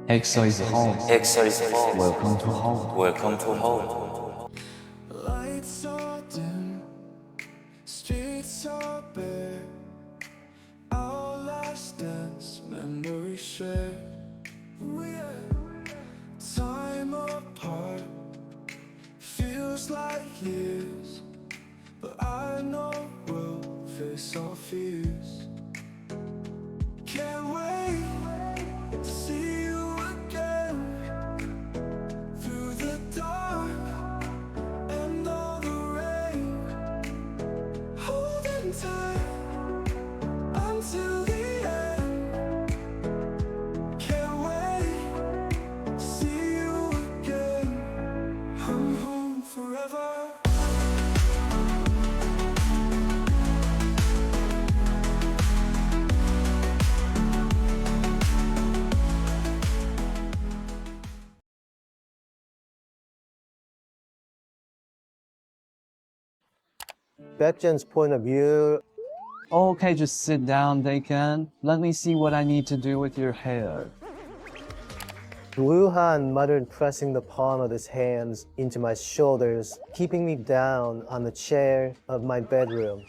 EXO is home. EXO is home. Welcome to home. Welcome to home. Lights are dim, streets are bare. Our last dance, memories shared. Time apart feels like years, but I know we'll face our fears. Can't wait to see you again through the dark and all the rain. Holding tight until the end. Can't wait to see you again. I'm home forever. Baekhyun's point of view. Okay, just sit down, Baekhyun. Let me see what I need to do with your hair. Woohan muttered, pressing the palm of his hands into my shoulders, keeping me down on the chair of my bedroom.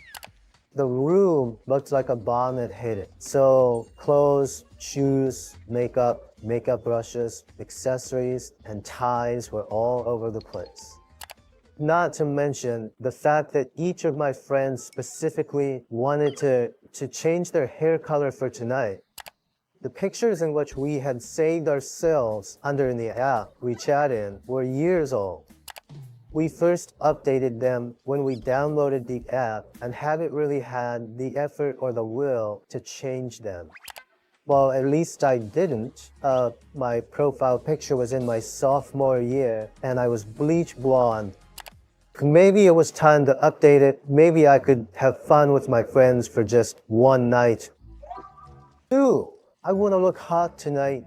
The room looked like a bomb had hit it. So clothes, shoes, makeup brushes, accessories, and ties were all over the place. Not to mention the fact that each of my friends specifically wanted to change their hair color for tonight. The pictures in which we had saved ourselves under in the app we chat in were years old. We first updated them when we downloaded the app and haven't really had the effort or the will to change them. Well, at least I didn't. My profile picture was in my sophomore year and I was bleach blonde. Maybe it was time to update it. Maybe I could have fun with my friends for just one night. Ooh, I want to look hot tonight.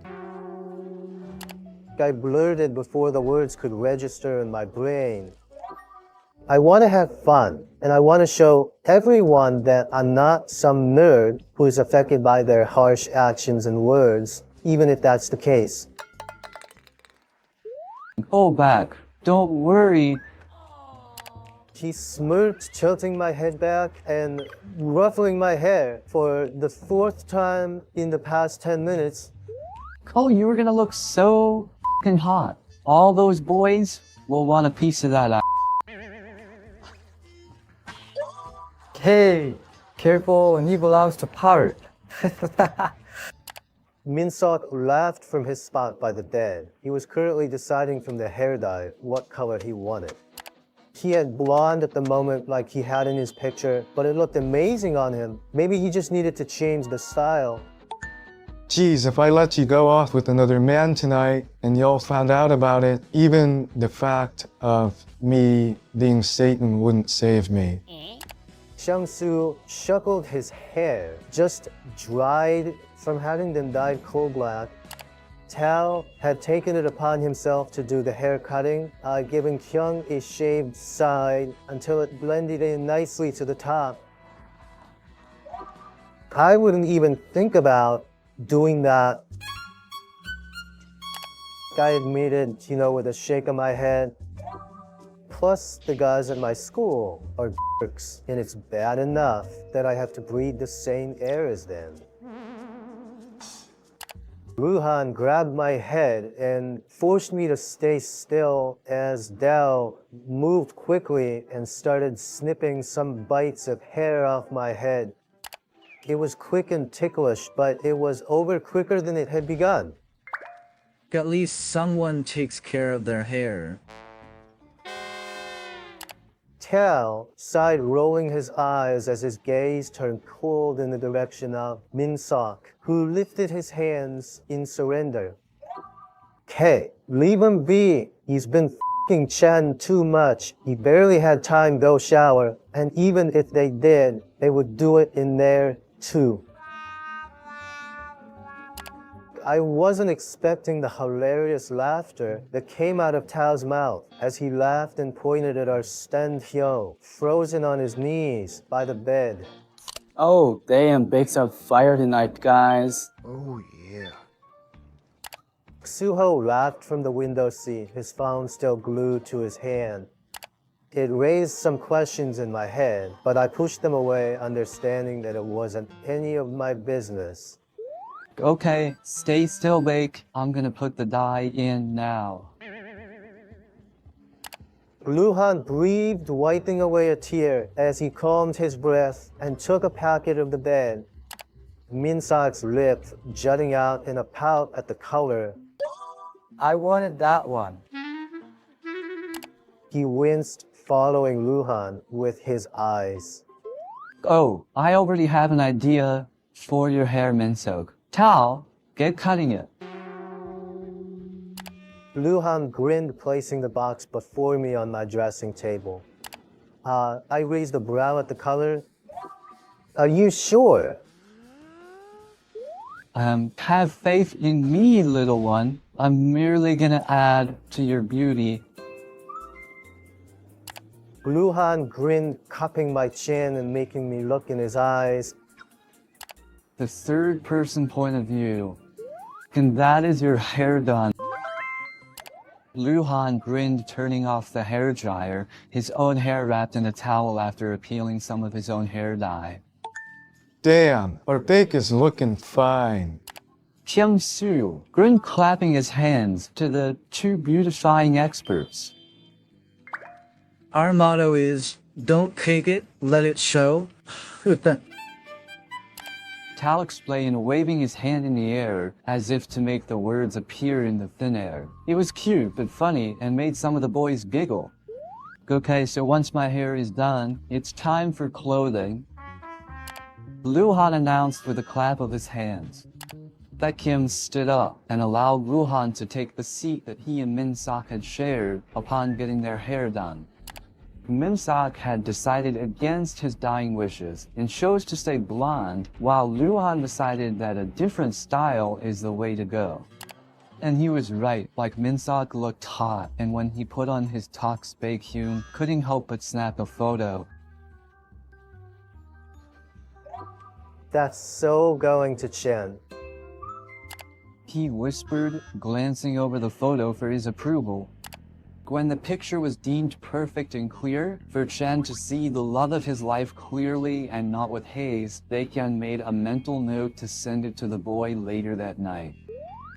I blurted before the words could register in my brain. I want to have fun, and I want to show everyone that I'm not some nerd who is affected by their harsh actions and words, even if that's the case. Go back. Don't worry. He smirked, tilting my head back and ruffling my hair for the fourth time in the past 10 minutes. Oh, you were gonna look so f***ing hot. All those boys will want a piece of that ass. Hey, careful when evil loves to part. Minsok laughed from his spot by the bed. He was currently deciding from the hair dye what color he wanted. He had blonde at the moment like he had in his picture, but it looked amazing on him. Maybe he just needed to change the style. Geez, if I let you go off with another man tonight and y'all found out about it, even the fact of me being Satan wouldn't save me. Xiangsu shuckled his hair, just dried from having them dyed coal black. Tao had taken it upon himself to do the hair cutting, giving Kyung a shaved side until it blended in nicely to the top. I wouldn't even think about doing that. I admitted, with a shake of my head. Plus, the guys at my school are jerks, and it's bad enough that I have to breathe the same air as them. Ruhan grabbed my head and forced me to stay still as Dao moved quickly and started snipping some bites of hair off my head. It was quick and ticklish, but it was over quicker than it had begun. At least someone takes care of their hair. Tao sighed, rolling his eyes as his gaze turned cold in the direction of Minsok, who lifted his hands in surrender. Hey, leave him be. He's been f***ing Chen too much. He barely had time to go shower, and even if they did, they would do it in there too. I wasn't expecting the hilarious laughter that came out of Tao's mouth as he laughed and pointed at our stunned Hyo, frozen on his knees by the bed. Oh, damn, Baek's on fire tonight, guys. Oh yeah. Suho laughed from the window seat, his phone still glued to his hand. It raised some questions in my head, but I pushed them away, understanding that it wasn't any of my business. Okay, stay still, Bake. I'm gonna put the dye in now. Luhan breathed, wiping away a tear as he calmed his breath and took a packet of the bed. Minsak's lip jutting out in a pout at the color. I wanted that one. He winced, following Luhan with his eyes. Oh, I already have an idea for your hair, Minsok. Tao, get cutting it. Luhan grinned, placing the box before me on my dressing table. I raised a brow at the color. Are you sure? Have faith in me, little one. I'm merely gonna add to your beauty. Luhan grinned, cupping my chin and making me look in his eyes. The third person point of view. And that is your hair done. Luhan grinned, turning off the hair dryer, his own hair wrapped in a towel after peeling some of his own hair dye. Damn, our bake is looking fine. Kyung-soo grinned, clapping his hands to the two beautifying experts. Our motto is, don't take it, let it show. Tao explained, waving his hand in the air as if to make the words appear in the thin air. It was cute but funny and made some of the boys giggle. Okay, so once my hair is done, it's time for clothing. Luhan announced with a clap of his hands. Baekhyun stood up and allowed Luhan to take the seat that he and Minsak had shared upon getting their hair done. Minsak had decided against his dying wishes and chose to stay blonde, while Luhan decided that a different style is the way to go. And he was right, like Minsak looked hot, and when he put on his tux, Baekhyun couldn't help but snap a photo. That's so going to Chen. He whispered, glancing over the photo for his approval. When the picture was deemed perfect and clear, for Chen to see the love of his life clearly and not with haze, Baekhyun made a mental note to send it to the boy later that night.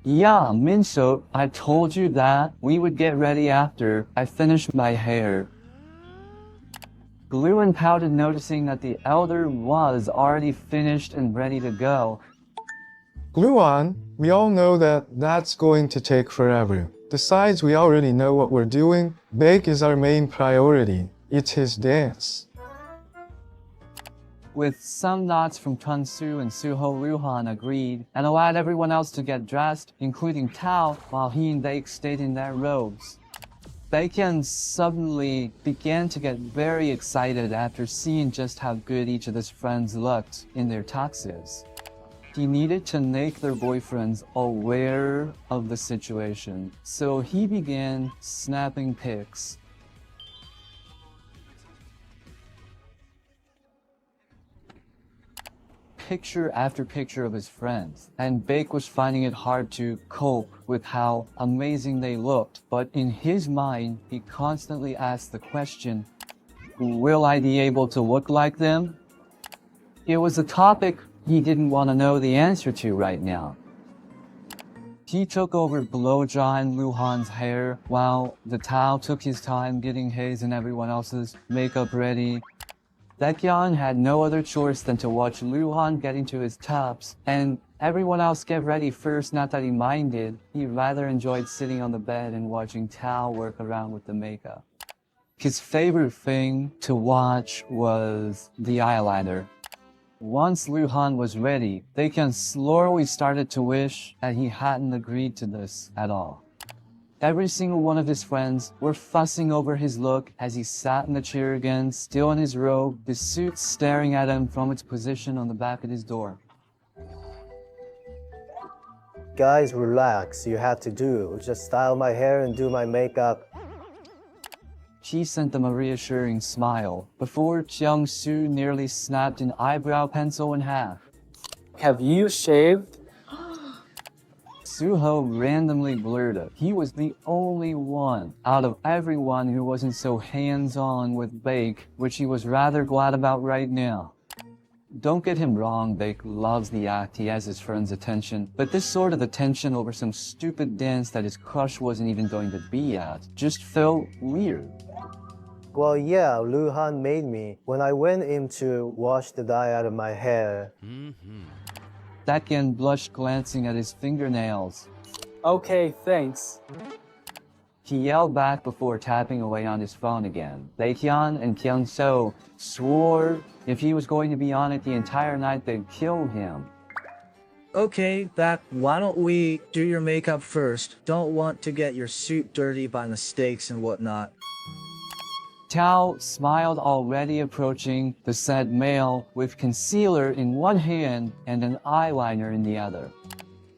Yeah, Minso, I told you that we would get ready after I finished my hair. Gluin pouted, noticing that the elder was already finished and ready to go. Gluon, we all know that that's going to take forever. Besides, we already know what we're doing. Bake is our main priority. It's his dance. With some nods from Chun-soo and Suho, Luhan agreed and allowed everyone else to get dressed, including Tao, while he and Bake stayed in their robes. Baekhyun suddenly began to get very excited after seeing just how good each of his friends looked in their tuxes. He needed to make their boyfriends aware of the situation, so he began snapping pics. Picture after picture of his friends, and Bake was finding it hard to cope with how amazing they looked, but in his mind, he constantly asked the question, will I be able to look like them? It was a topic he didn't want to know the answer to right now. He took over blow-drying Luhan's hair while the Tao took his time getting his and everyone else's makeup ready. Baekhyun had no other choice than to watch Luhan get into his tux and everyone else get ready first. Not that he minded, he rather enjoyed sitting on the bed and watching Tao work around with the makeup. His favorite thing to watch was the eyeliner. Once Luhan was ready, Baekhyun slowly started to wish that he hadn't agreed to this at all. Every single one of his friends were fussing over his look as he sat in the chair again, still in his robe, his suit staring at him from its position on the back of his door. Guys, relax. You have to do. Just style my hair and do my makeup. She sent them a reassuring smile before Kyung-soo nearly snapped an eyebrow pencil in half. Have you shaved? Suho randomly blurted he was the only one out of everyone who wasn't so hands-on with Baek, which he was rather glad about right now. Don't get him wrong, Baek loves the act, he has his friend's attention, but this sort of attention over some stupid dance that his crush wasn't even going to be at just felt weird. Well, yeah, Luhan made me when I went in to wash the dye out of my hair. Baekhyun blushed, glancing at his fingernails. Okay, thanks. He yelled back before tapping away on his phone again. Baekhyun and Kaisoo swore if he was going to be on it the entire night, they'd kill him. Okay, Bak, why don't we do your makeup first? Don't want to get your suit dirty by mistakes and whatnot. Tao smiled, already approaching the said male with concealer in one hand and an eyeliner in the other.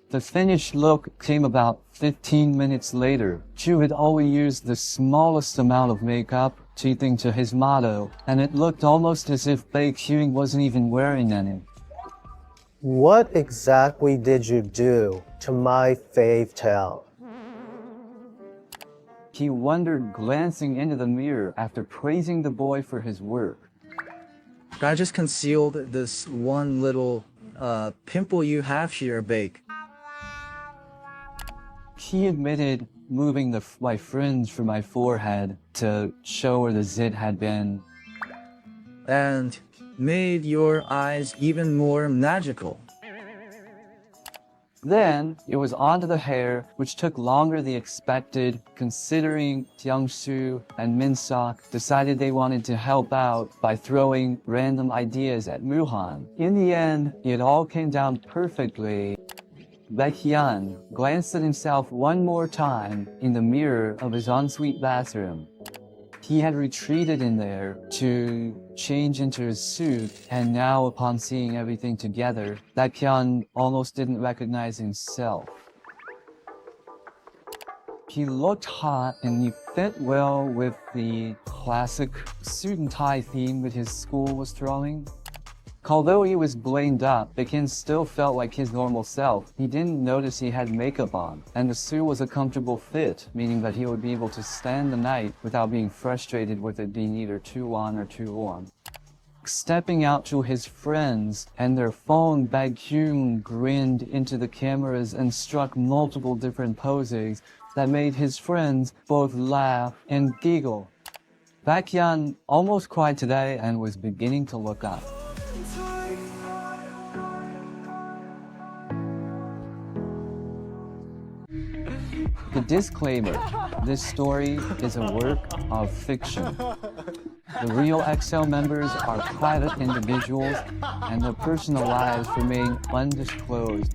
The finished look came about 15 minutes later. Chu had only used the smallest amount of makeup, cheating to his motto, and it looked almost as if Baekhyun wasn't even wearing any. What exactly did you do to my fave Tao? He wondered, glancing into the mirror after praising the boy for his work. I just concealed this one little pimple you have here, Baek. He admitted, moving my fringe from my forehead to show where the zit had been. And made your eyes even more magical. Then, it was onto the hair, which took longer than expected, considering Kyung-soo and Min-sok decided they wanted to help out by throwing random ideas at Muhan. In the end, it all came down perfectly. Baekhyun glanced at himself one more time in the mirror of his ensuite bathroom. He had retreated in there to change into his suit, and now upon seeing everything together, Baekhyun almost didn't recognize himself. He looked hot and he fit well with the classic suit and tie theme that his school was throwing. Although he was blamed up, Baekhyun still felt like his normal self. He didn't notice he had makeup on, and the suit was a comfortable fit, meaning that he would be able to stand the night without being frustrated with it being either too on or too warm. Stepping out to his friends and their phone, Baekhyun grinned into the cameras and struck multiple different poses that made his friends both laugh and giggle. Baekhyun almost cried today and was beginning to look up. The disclaimer: this story is a work of fiction. The real EXO members are private individuals and their personal lives remain undisclosed.